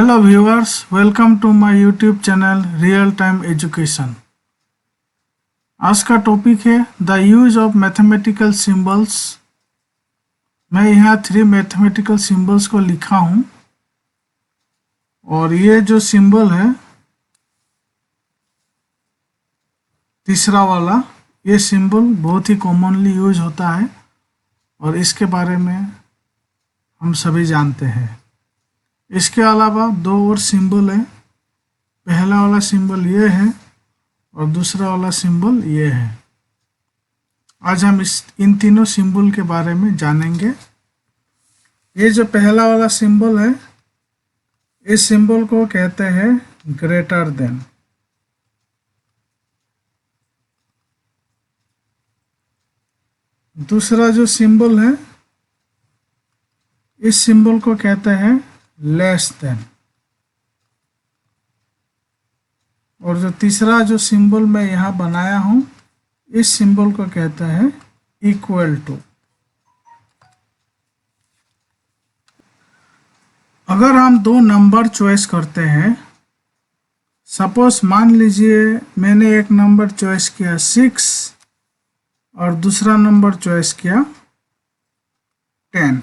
Hello viewers, welcome to my YouTube channel Real Time Education। आज का topic है the use of mathematical symbols. मैं यहाँ 3 mathematical symbols को लिखा हूँ और ये जो सिंबल है तीसरा वाला, ये सिंबल बहुत ही कॉमनली यूज होता है और इसके बारे में हम सभी जानते हैं। इसके अलावा 2 और सिंबल है। पहला वाला सिंबल ये है और दूसरा वाला सिंबल ये है। आज हम इन तीनों सिंबल के बारे में जानेंगे। ये जो पहला वाला सिंबल है, इस सिंबल को कहते हैं ग्रेटर देन। दूसरा जो सिंबल है, इस सिंबल को कहते हैं लेस देन। और जो तीसरा जो सिंबल मैं यहाँ बनाया हूँ, इस सिंबल को कहते हैं इक्वल टू। अगर हम 2 नंबर चॉइस करते हैं, सपोज मान लीजिए मैंने एक नंबर चॉइस किया 6 और दूसरा नंबर चॉइस किया 10।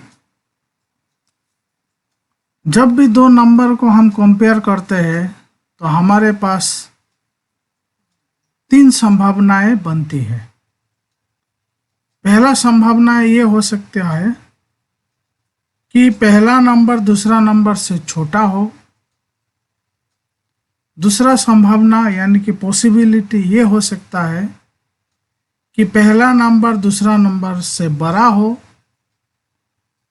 जब भी 2 नंबर को हम कंपेयर करते हैं तो हमारे पास 3 संभावनाएं बनती है। पहला संभावना ये हो सकता है कि पहला नंबर दूसरा नंबर से छोटा हो। दूसरा संभावना यानी कि पॉसिबिलिटी ये हो सकता है कि पहला नंबर दूसरा नंबर से बड़ा हो।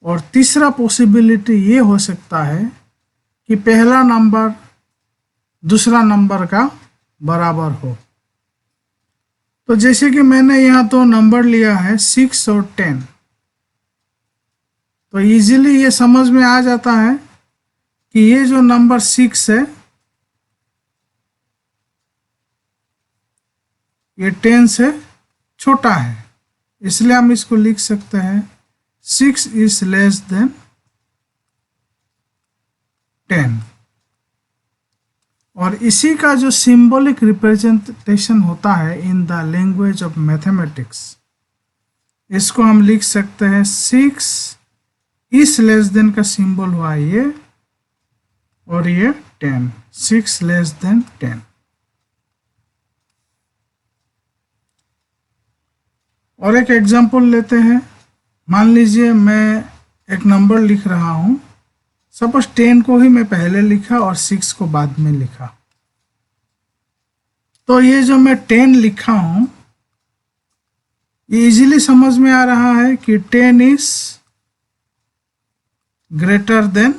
और तीसरा पॉसिबिलिटी ये हो सकता है कि पहला नंबर दूसरा नंबर का बराबर हो। तो जैसे कि मैंने यहाँ तो नंबर लिया है 6 और 10, तो इजीली ये समझ में आ जाता है कि ये जो नंबर 6 है, ये 10 से छोटा है, इसलिए हम इसको लिख सकते हैं 6 is less than 10। और इसी का जो सिंबॉलिक रिप्रेजेंटेशन होता है in the language of mathematics, इसको हम लिख सकते हैं 6 is less than का सिंबल हुआ ये, और ये 10, 6 less than 10। और एक एग्जांपल लेते हैं। मान लीजिए मैं एक नंबर लिख रहा हूँ, सपोज 10 को ही मैं पहले लिखा और 6 को बाद में लिखा। तो ये जो मैं 10 लिखा हूँ, ये इजीली समझ में आ रहा है कि 10 इज ग्रेटर देन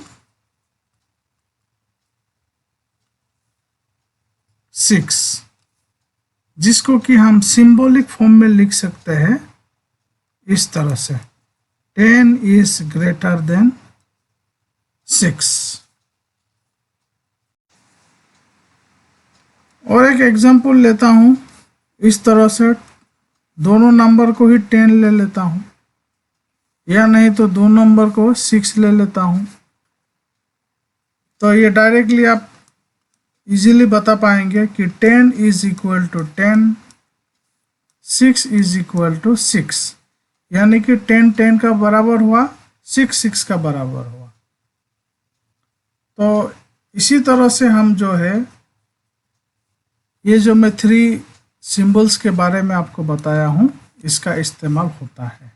6, जिसको कि हम सिंबॉलिक फॉर्म में लिख सकते हैं इस तरह से 10 is greater than 6। और एक एग्जांपल लेता हूँ, इस तरह से दोनों नंबर को ही 10 ले लेता हूँ, या नहीं तो 2 नंबर को 6 ले लेता हूँ। तो ये डायरेक्टली आप इजीली बता पाएंगे कि 10 is equal to 10, 6 is equal to 6, यानी कि 10 10 का बराबर हुआ, 6 6 का बराबर हुआ। तो इसी तरह से हम जो है, ये जो मैं 3 सिंबल्स के बारे में आपको बताया हूँ, इसका इस्तेमाल होता है।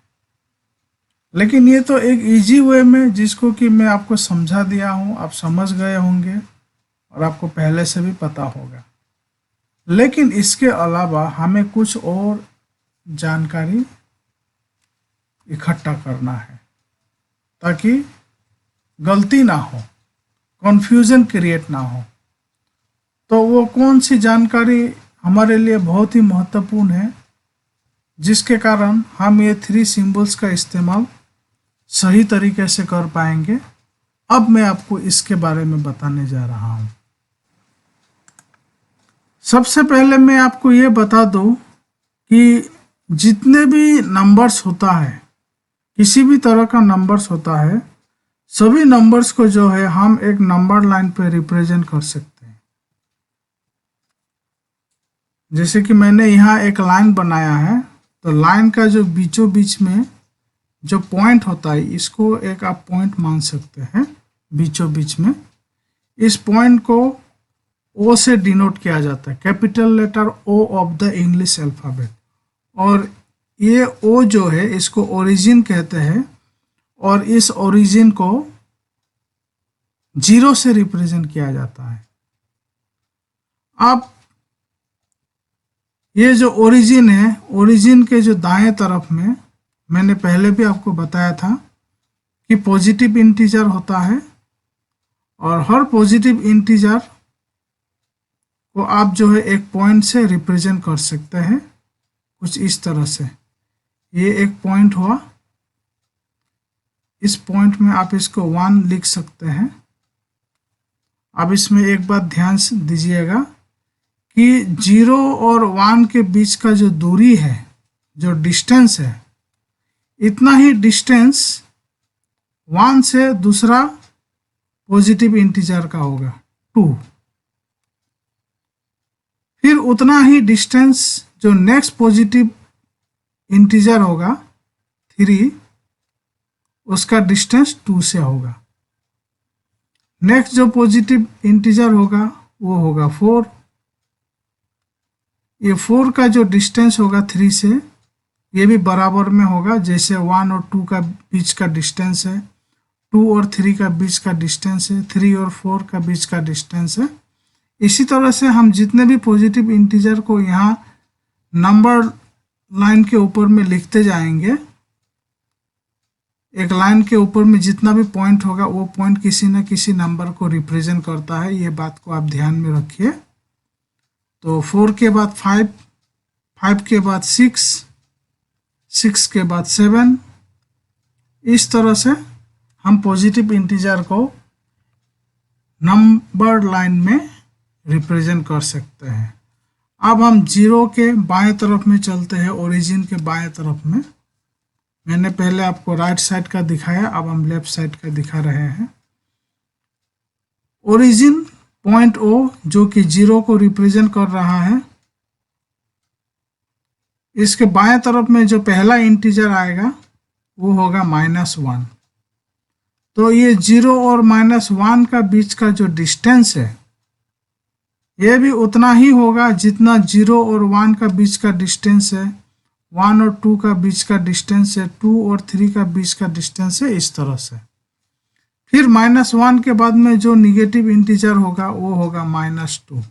लेकिन ये तो एक इजी वे में, जिसको कि मैं आपको समझा दिया हूँ, आप समझ गए होंगे और आपको पहले से भी पता होगा। लेकिन इसके अलावा हमें कुछ और जानकारी इकट्ठा करना है ताकि गलती ना हो, कंफ्यूजन क्रिएट ना हो। तो वो कौन सी जानकारी हमारे लिए बहुत ही महत्वपूर्ण है, जिसके कारण हम ये 3 सिंबल्स का इस्तेमाल सही तरीके से कर पाएंगे। अब मैं आपको इसके बारे में बताने जा रहा हूँ। सबसे पहले मैं आपको ये बता दूँ कि जितने भी नंबर्स होता है, किसी भी तरह का नंबर्स होता है, सभी नंबर्स को जो है हम एक नंबर लाइन पे रिप्रेजेंट कर सकते हैं। जैसे कि मैंने यहाँ एक लाइन बनाया है, तो लाइन का जो बीचों बीच में जो पॉइंट होता है, इसको एक आप पॉइंट मान सकते हैं बीचों बीच में। इस पॉइंट को ओ से डिनोट किया जाता है, capital letter O of the English alphabet. और ये ओ जो है इसको ओरिजिन कहते हैं, और इस ओरिजिन को 0 से रिप्रेजेंट किया जाता है। अब ये जो ओरिजिन है, ओरिजिन के जो दाएं तरफ में मैंने पहले भी आपको बताया था कि पॉजिटिव इंटीजर होता है, और हर पॉजिटिव इंटीजर को आप जो है एक पॉइंट से रिप्रेजेंट कर सकते हैं, कुछ इस तरह से। ये एक पॉइंट हुआ, इस पॉइंट में आप इसको 1 लिख सकते हैं। अब इसमें एक बात ध्यान से दीजिएगा कि 0 और 1 के बीच का जो दूरी है, जो डिस्टेंस है, इतना ही डिस्टेंस 1 से दूसरा पॉजिटिव इंटीजर का होगा 2। फिर उतना ही डिस्टेंस जो नेक्स्ट पॉजिटिव इंटीजर होगा 3, उसका डिस्टेंस 2 से होगा। नेक्स्ट जो पॉजिटिव इंटीजर होगा वो होगा 4। ये 4 का जो डिस्टेंस होगा 3 से, ये भी बराबर में होगा, जैसे 1 और 2 का बीच का डिस्टेंस है, 2 और 3 का बीच का डिस्टेंस है, 3 और 4 का बीच का डिस्टेंस है। इसी तरह से हम जितने भी पॉजिटिव इंटीजर को यहाँ नंबर लाइन के ऊपर में लिखते जाएंगे, एक लाइन के ऊपर में जितना भी पॉइंट होगा वो पॉइंट किसी न किसी नंबर को रिप्रेजेंट करता है। ये बात को आप ध्यान में रखिए। तो 4 के बाद 5, 5 के बाद 6, 6 के बाद 7, इस तरह से हम पॉजिटिव इंटीजर को नंबर लाइन में रिप्रेजेंट कर सकते हैं। अब हम 0 के बाएं तरफ में चलते हैं, ओरिजिन के बाएं तरफ में। मैंने पहले आपको राइट साइड का दिखाया, अब हम लेफ्ट साइड का दिखा रहे हैं। ओरिजिन पॉइंट O जो कि 0 को रिप्रेजेंट कर रहा है, इसके बाएं तरफ में जो पहला इंटीजर आएगा वो होगा -1। तो ये 0 और -1 का बीच का जो डिस्टेंस है, ये भी उतना ही होगा जितना 0 और 1 का बीच का डिस्टेंस है, 1 और 2 का बीच का डिस्टेंस है, 2 और 3 का बीच का डिस्टेंस है, इस तरह से। फिर -1 के बाद में जो निगेटिव इंटीजर होगा वो होगा -2।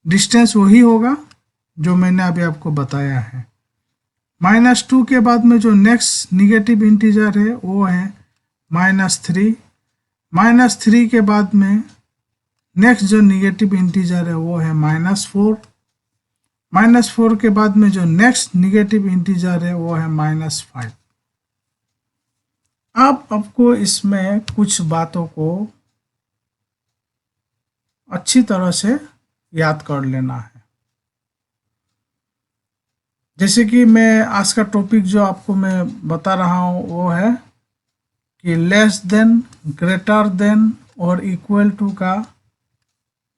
डिस्टेंस वही होगा जो मैंने अभी आपको बताया है। -2 के बाद में जो नेक्स्ट निगेटिव इंटीजर है वो है -3। -3 के बाद में नेक्स्ट जो निगेटिव इंटीजर है वो है -4। -4 के बाद में जो नेक्स्ट निगेटिव इंटीजर है वो है -5। अब आपको इसमें कुछ बातों को अच्छी तरह से याद कर लेना है। जैसे कि मैं आज का टॉपिक जो आपको मैं बता रहा हूँ वो है कि लेस देन, ग्रेटर देन और इक्वल टू का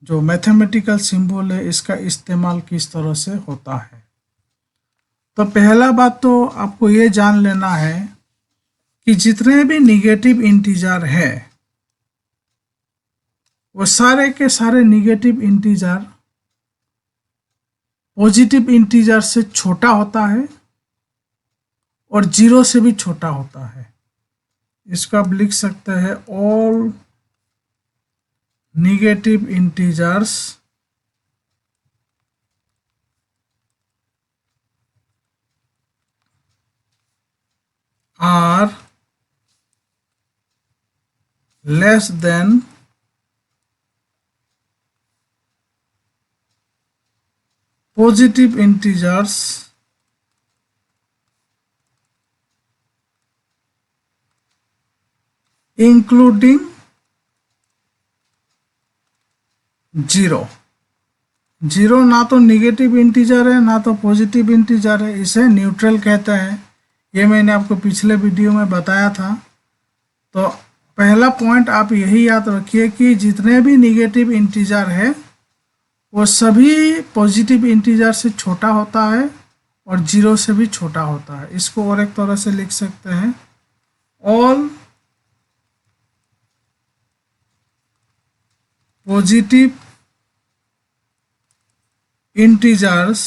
जो मैथमेटिकल सिंबल है, इसका इस्तेमाल किस तरह से होता है। तो पहला बात तो आपको ये जान लेना है कि जितने भी निगेटिव इंटीजर है वो सारे के सारे निगेटिव इंटीजर पॉजिटिव इंटीजर से छोटा होता है और 0 से भी छोटा होता है। इसको आप लिख सकते हैं, all negative integers are less than positive integers including 0। 0 ना तो निगेटिव इंटीजर है ना तो पॉजिटिव इंटीजर है, इसे न्यूट्रल कहते हैं। ये मैंने आपको पिछले वीडियो में बताया था। तो पहला पॉइंट आप यही याद रखिए कि जितने भी निगेटिव इंटीजर है वो सभी पॉजिटिव इंटीजर से छोटा होता है और जीरो से भी छोटा होता है। इसको और एक तरह से लिख सकते हैं, all positive integers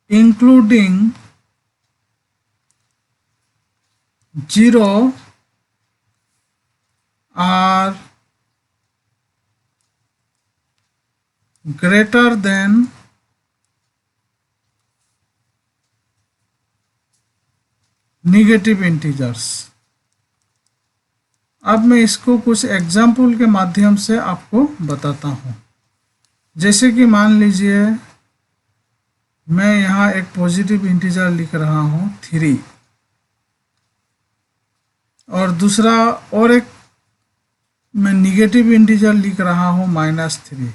including 0 are greater than negative integers। अब मैं इसको कुछ एग्जाम्पल के माध्यम से आपको बताता हूँ। जैसे कि मान लीजिए मैं यहाँ एक पॉजिटिव इंटीजर लिख रहा हूँ 3 और दूसरा और एक मैं निगेटिव इंटीजर लिख रहा हूँ -3।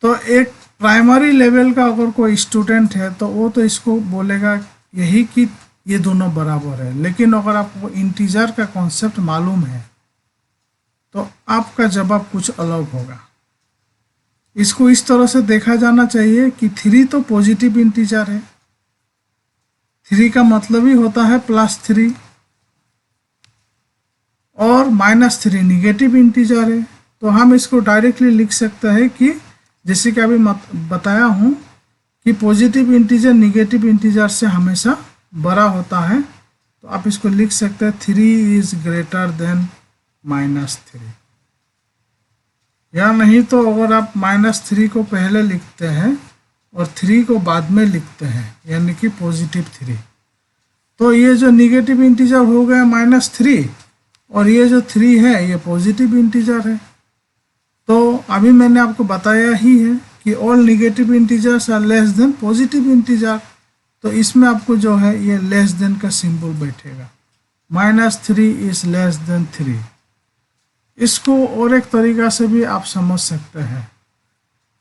तो एक प्राइमरी लेवल का अगर कोई स्टूडेंट है तो वो तो इसको बोलेगा यही कि ये दोनों बराबर है, लेकिन अगर आपको इंटीजर का कॉन्सेप्ट मालूम है तो आपका जवाब कुछ अलग होगा। इसको इस तरह से देखा जाना चाहिए कि 3 तो पॉजिटिव इंटीजर है, 3 का मतलब ही होता है +3, और -3 निगेटिव इंटीजर है। तो हम इसको डायरेक्टली लिख सकते हैं कि जैसे कि अभी बताया हूँ कि पॉजिटिव इंटीजर निगेटिव इंटीजर से हमेशा बड़ा होता है। तो आप इसको लिख सकते हैं 3 इज ग्रेटर देन -3, या नहीं तो अगर आप -3 को पहले लिखते हैं और 3 को बाद में लिखते हैं यानी कि +3, तो ये जो निगेटिव इंटीजर हो गया -3 और ये जो 3 है ये पॉजिटिव इंटीजर है। तो अभी मैंने आपको बताया ही है कि all negative integers are less than positive integer. तो इसमें आपको जो है ये लेस देन का सिंबल बैठेगा, -3 इज लेस देन 3। इसको और एक तरीका से भी आप समझ सकते हैं।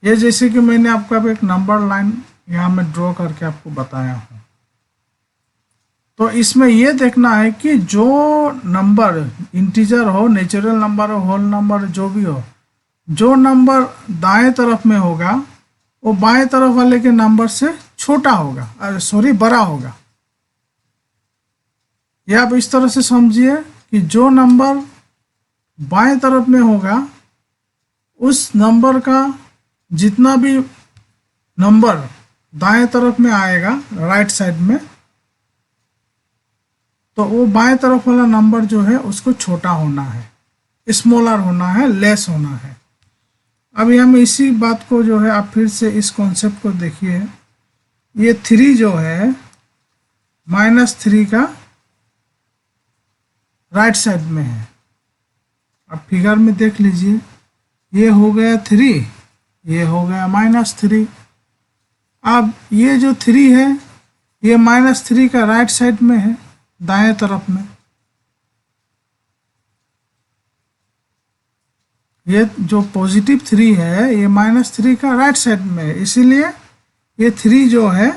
ये जैसे कि मैंने आपको अब एक नंबर लाइन यहाँ में ड्रॉ करके आपको बताया हूँ। तो इसमें ये देखना है कि जो नंबर इंटीजर हो, नेचुरल नंबर हो, होल नंबर, जो भी हो, जो नंबर दाएं तरफ में होगा वो बाएं तरफ वाले के नंबर से छोटा होगा, बड़ा होगा। या आप इस तरह से समझिए कि जो नंबर बाएं तरफ में होगा उस नंबर का जितना भी नंबर दाएं तरफ में आएगा राइट साइड में, तो वो बाएं तरफ वाला नंबर जो है उसको छोटा होना है, स्मॉलर होना है, लेस होना है। अभी हम इसी बात को जो है आप फिर से इस कॉन्सेप्ट को देखिए। ये 3 जो है -3 का राइट साइड में है। अब फिगर में देख लीजिए, ये हो गया 3, ये हो गया -3। अब ये जो 3 है ये -3 का राइट साइड में है, दाएं तरफ में। ये जो पॉजिटिव 3 है ये -3 का राइट साइड में है, इसीलिए ये 3 जो है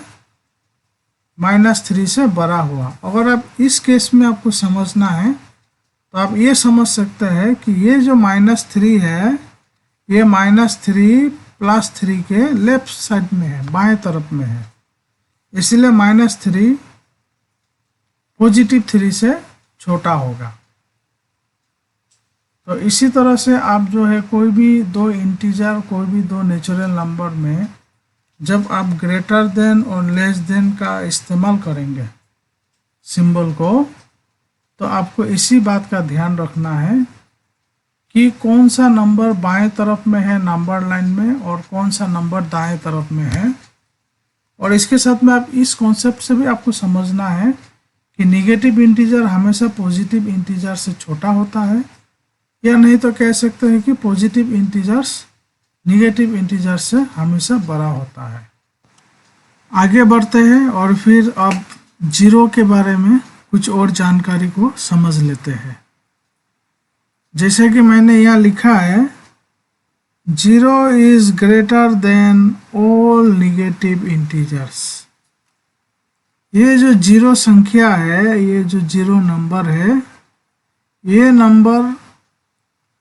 -3 से बड़ा हुआ। अगर आप इस केस में आपको समझना है तो आप ये समझ सकते हैं कि ये जो -3 है ये -3 +3 के लेफ्ट साइड में है, बाएं तरफ में है, इसलिए -3 पॉजिटिव 3 से छोटा होगा। तो इसी तरह से आप जो है कोई भी दो इंटीजर, कोई भी दो नेचुरल नंबर में जब आप ग्रेटर देन और लेस देन का इस्तेमाल करेंगे सिंबल को, तो आपको इसी बात का ध्यान रखना है कि कौन सा नंबर बाएं तरफ में है नंबर लाइन में और कौन सा नंबर दाएं तरफ में है। और इसके साथ में आप इस कॉन्सेप्ट से भी आपको समझना है कि निगेटिव इंटीजर हमेशा पॉजिटिव इंटीजर से छोटा होता है, या नहीं तो कह सकते हैं कि पॉजिटिव इंटीजर्स निगेटिव इंटीजर से हमेशा बड़ा होता है। आगे बढ़ते हैं और फिर अब जीरो के बारे में कुछ और जानकारी को समझ लेते हैं। जैसे कि मैंने यहाँ लिखा है 0 is greater than all negative integers. ये जो जीरो संख्या है, ये जो जीरो नंबर है, ये नंबर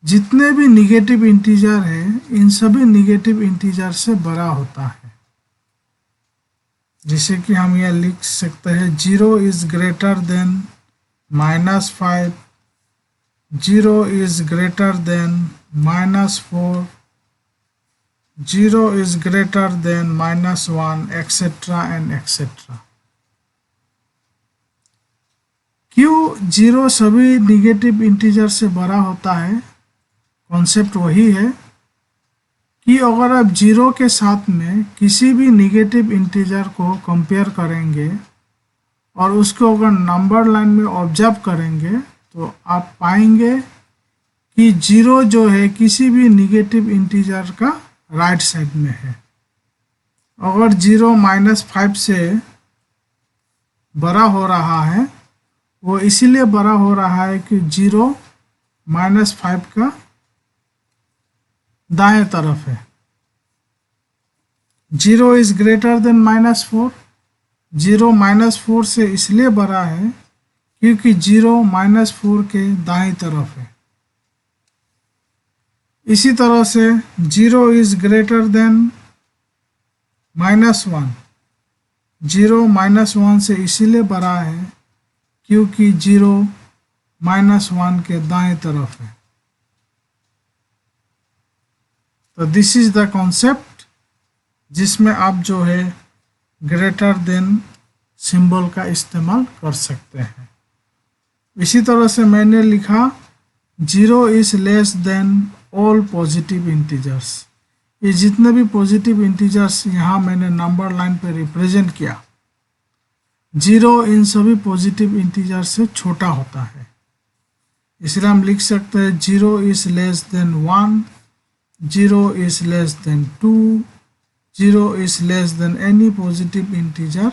जितने भी निगेटिव इंटीजर है इन सभी निगेटिव इंटीजर से बड़ा होता है। जैसे कि हम यह लिख सकते हैं, 0 is greater than -5, 0 is greater than -4, 0 is greater than -1, etcetera and etcetera. क्यों 0 सभी निगेटिव इंटीजर से बड़ा होता है? कॉन्सेप्ट वही है कि अगर आप 0 के साथ में किसी भी निगेटिव इंटीजर को कंपेयर करेंगे और उसको अगर नंबर लाइन में ऑब्जर्व करेंगे तो आप पाएंगे कि 0 जो है किसी भी निगेटिव इंटीजर का राइट साइड में है। अगर 0 -5 से बड़ा हो रहा है, वो इसीलिए बड़ा हो रहा है कि 0 -5 का दाएं तरफ है। 0 इज ग्रेटर देन -4, 0 -4 से इसलिए बड़ा है क्योंकि 0 -4 के दाएं तरफ है। इसी तरह से 0 इज ग्रेटर देन -1, 0 -1 से इसीलिए बड़ा है क्योंकि 0 -1 के दाएं तरफ है। तो दिस इज द कॉन्सेप्ट जिसमें आप जो है ग्रेटर देन सिंबल का इस्तेमाल कर सकते हैं। इसी तरह से मैंने लिखा 0 is less than all positive integers. ये जितने भी पॉजिटिव इंटीजर्स यहाँ मैंने नंबर लाइन पे रिप्रेजेंट किया, 0 इन सभी पॉजिटिव इंटीजर से छोटा होता है। इसलिए हम लिख सकते हैं 0 is less than 1, 0 is less than 2, 0 is less than any positive integer,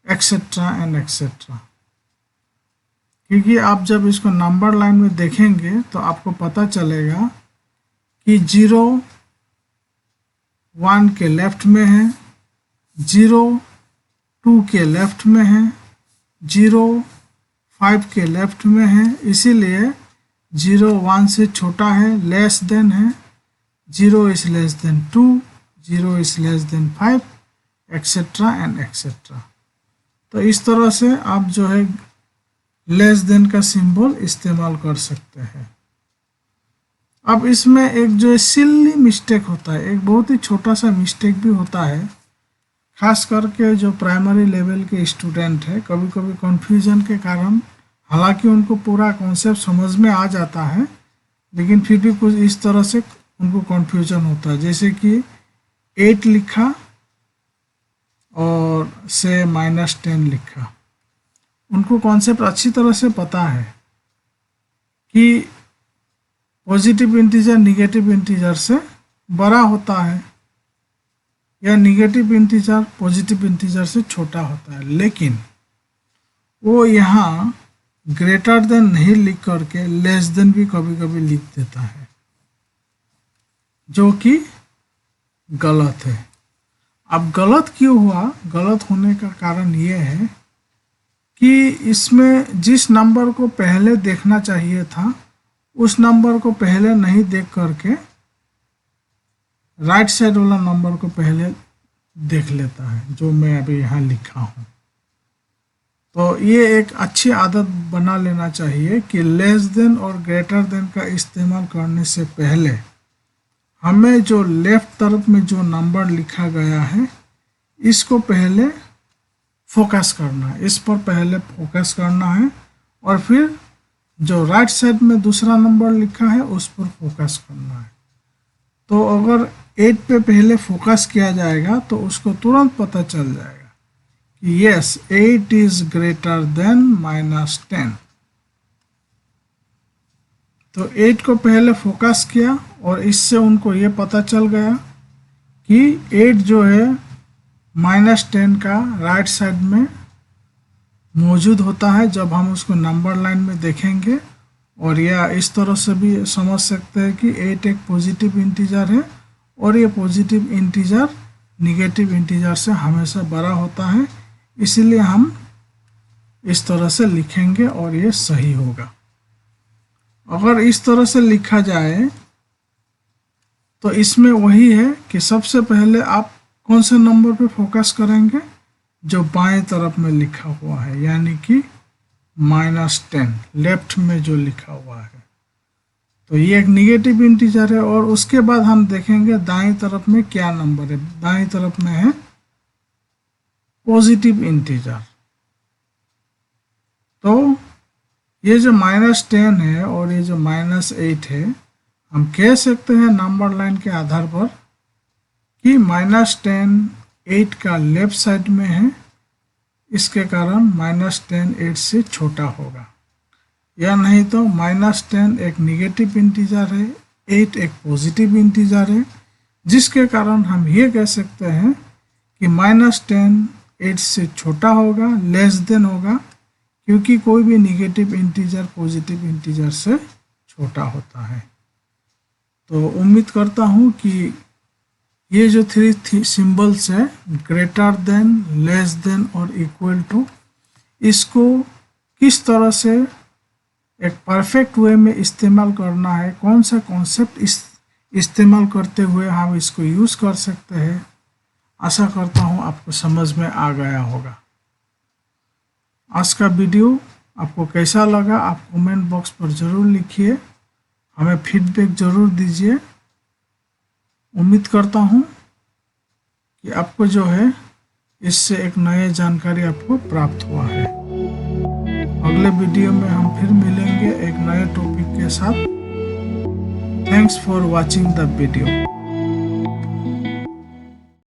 etc. and etc. क्योंकि आप जब इसको नंबर लाइन में देखेंगे तो आपको पता चलेगा कि 0 1 के लेफ्ट में है, 0 2 के लेफ्ट में है, 0 5 के लेफ्ट में है। इसीलिए 0 1 से छोटा है, लेस देन है, 0 is less than 2, 0 is less than 5, etc. and etc. तो इस तरह से आप जो है लेस देन का सिंबल इस्तेमाल कर सकते हैं। अब इसमें एक जो सिली मिस्टेक होता है, एक बहुत ही छोटा सा मिस्टेक भी होता है, खास करके जो प्राइमरी लेवल के स्टूडेंट है, कभी कभी कंफ्यूजन के कारण, हालांकि उनको पूरा कॉन्सेप्ट समझ में आ जाता है लेकिन फिर भी कुछ इस तरह से उनको कंफ्यूजन होता है। जैसे कि 8 लिखा और से -10 लिखा। उनको कॉन्सेप्ट अच्छी तरह से पता है कि पॉजिटिव इंटीजर निगेटिव इंटीजर से बड़ा होता है या निगेटिव इंटीजर पॉजिटिव इंटीजर से छोटा होता है, लेकिन वो यहाँ ग्रेटर देन नहीं लिख करके लेस देन भी कभी कभी लिख देता है, जो कि गलत है। अब गलत क्यों हुआ? गलत होने का कारण ये है कि इसमें जिस नंबर को पहले देखना चाहिए था उस नंबर को पहले नहीं देख करके राइट साइड वाला नंबर को पहले देख लेता है, जो मैं अभी यहाँ लिखा हूँ। तो ये एक अच्छी आदत बना लेना चाहिए कि लेस देन और ग्रेटर देन का इस्तेमाल करने से पहले हमें जो लेफ्ट तरफ में जो नंबर लिखा गया है इसको पहले फोकस करना है, इस पर पहले फोकस करना है और फिर जो राइट साइड में दूसरा नंबर लिखा है उस पर फोकस करना है। तो अगर 8 पे पहले फोकस किया जाएगा तो उसको तुरंत पता चल जाएगा कि यस 8 इज ग्रेटर देन -10। तो 8 को पहले फोकस किया और इससे उनको ये पता चल गया कि 8 जो है -10 का राइट साइड में मौजूद होता है जब हम उसको नंबर लाइन में देखेंगे। और या इस तरह से भी समझ सकते हैं कि 8 एक पॉजिटिव इंटीजर है और ये पॉजिटिव इंटीजर निगेटिव इंटीजर से हमेशा बड़ा होता है, इसीलिए हम इस तरह से लिखेंगे और ये सही होगा। अगर इस तरह से लिखा जाए तो इसमें वही है कि सबसे पहले आप कौन से नंबर पे फोकस करेंगे, जो बाएं तरफ में लिखा हुआ है, यानी कि -10 लेफ्ट में जो लिखा हुआ है। तो ये एक निगेटिव इंटीजर है। और उसके बाद हम देखेंगे दाएं तरफ में क्या नंबर है। दाएं तरफ में है पॉजिटिव इंटीजर। तो ये जो -10 है और ये जो -8 है, हम कह सकते हैं नंबर लाइन के आधार पर कि -10 8 का लेफ्ट साइड में है, इसके कारण -10 8 से छोटा होगा। या नहीं तो -10 एक निगेटिव इंटीजर है, 8 एक पॉजिटिव इंटीजर है, जिसके कारण हम ये कह सकते हैं कि -10 8 से छोटा होगा, लेस देन होगा, क्योंकि कोई भी निगेटिव इंटीजर पॉजिटिव इंटीजर से छोटा होता है। तो उम्मीद करता हूँ कि ये जो 3 सिंबल्स है, ग्रेटर देन, लेस देन और इक्वल टू, इसको किस तरह से एक परफेक्ट वे में इस्तेमाल करना है, कौन सा कॉन्सेप्ट इस्तेमाल करते हुए हम इसको यूज़ कर सकते हैं, आशा करता हूँ आपको समझ में आ गया होगा। आज का वीडियो आपको कैसा लगा आप कमेंट बॉक्स पर ज़रूर लिखिए, हमें फीडबैक ज़रूर दीजिए। उम्मीद करता हूँ कि आपको जो है इससे एक नई जानकारी आपको प्राप्त हुआ है। अगले वीडियो में हम फिर मिलेंगे एक नए टॉपिक के साथ। Thanks for watching the video.